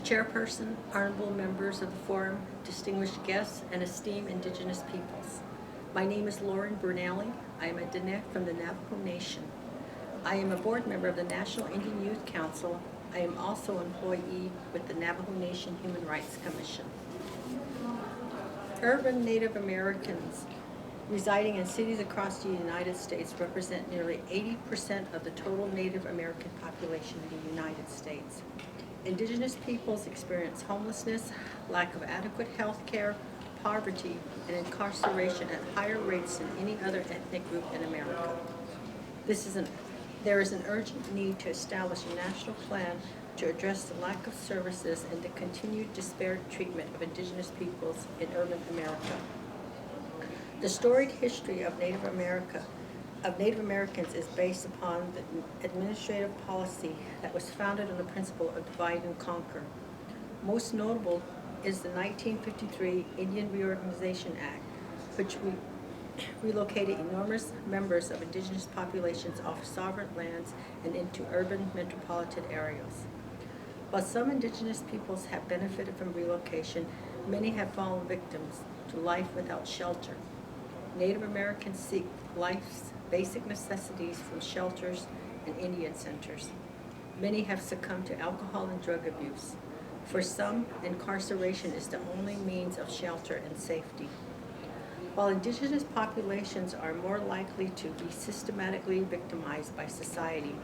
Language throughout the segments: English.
Chairperson, honorable members of the forum, distinguished guests, and esteemed Indigenous peoples. My name is Burnelli. I am a Diné from the Navajo Nation. I am a board member of the National Indian Youth Council. I am also an employee with the Navajo Nation Human Rights Commission. Urban Native Americans residing in cities across the United States represent nearly 80% of the total Native American population in the United States. Indigenous peoples experience homelessness, lack of adequate health care, poverty, and incarceration at higher rates than any other ethnic group in America. There is an urgent need to establish a national plan to address the lack of services and the continued disparate treatment of Indigenous peoples in urban America. The storied history of Native Americans is based upon the administrative policy that was founded on the principle of divide and conquer. Most notable is the 1953 Indian Reorganization Act, which relocated enormous members of Indigenous populations off sovereign lands and into urban metropolitan areas. While some Indigenous peoples have benefited from relocation, many have fallen victims to life without shelter. Native Americans seek life's basic necessities from shelters and Indian centers. Many have succumbed to alcohol and drug abuse. For some, incarceration is the only means of shelter and safety. While Indigenous populations are more likely to be systematically victimized by society,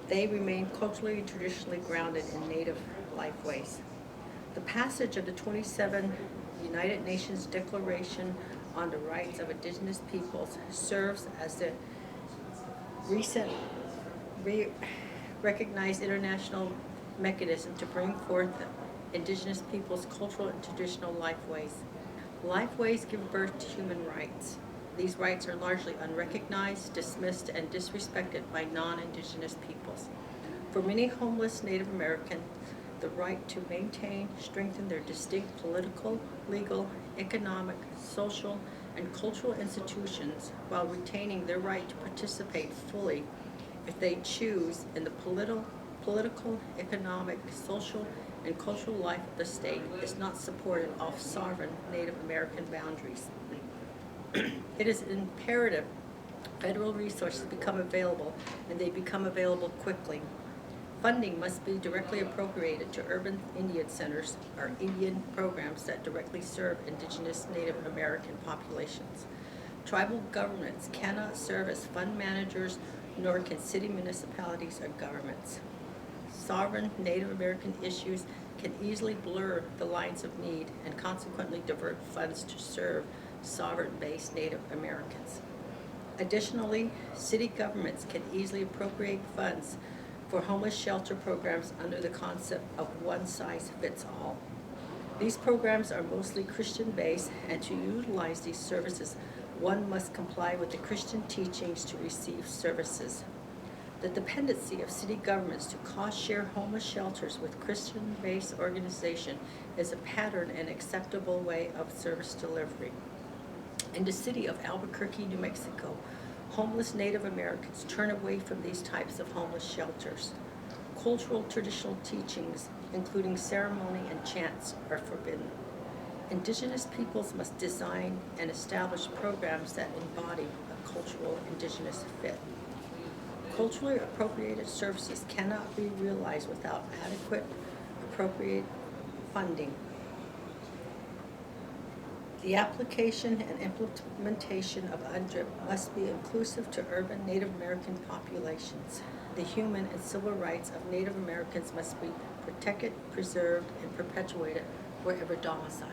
they remain culturally and traditionally grounded in Native lifeways. The passage of the 27 United Nations Declaration on the Rights of Indigenous Peoples serves as the recent recognized international mechanism to bring forth Indigenous peoples' cultural and traditional lifeways. Lifeways give birth to human rights. These rights are largely unrecognized, dismissed, and disrespected by non-Indigenous peoples. For many homeless Native Americans, the right to maintain, strengthen their distinct political, legal, economic, social, and cultural institutions while retaining their right to participate fully, if they choose, in the political, economic, social, and cultural life of the state is not supported off sovereign Native American boundaries. It is imperative federal resources become available, and they become available quickly. Funding must be directly appropriated to urban Indian centers or Indian programs that directly serve Indigenous Native American populations. Tribal governments cannot serve as fund managers, nor can city municipalities or governments. Sovereign Native American issues can easily blur the lines of need and consequently divert funds to serve sovereign-based Native Americans. Additionally, city governments can easily appropriate funds for homeless shelter programs under the concept of one size fits all. These programs are mostly Christian-based, and to utilize these services, one must comply with the Christian teachings to receive services. The dependency of city governments to cost-share homeless shelters with Christian-based organization is a pattern and acceptable way of service delivery. In the city of Albuquerque, New Mexico, homeless Native Americans turn away from these types of homeless shelters. Cultural traditional teachings, including ceremony and chants, are forbidden. Indigenous peoples must design and establish programs that embody a cultural Indigenous fit. Culturally appropriated services cannot be realized without adequate, appropriate funding. The application and implementation of UNDRIP must be inclusive to urban Native American populations. The human and civil rights of Native Americans must be protected, preserved, and perpetuated wherever domiciled.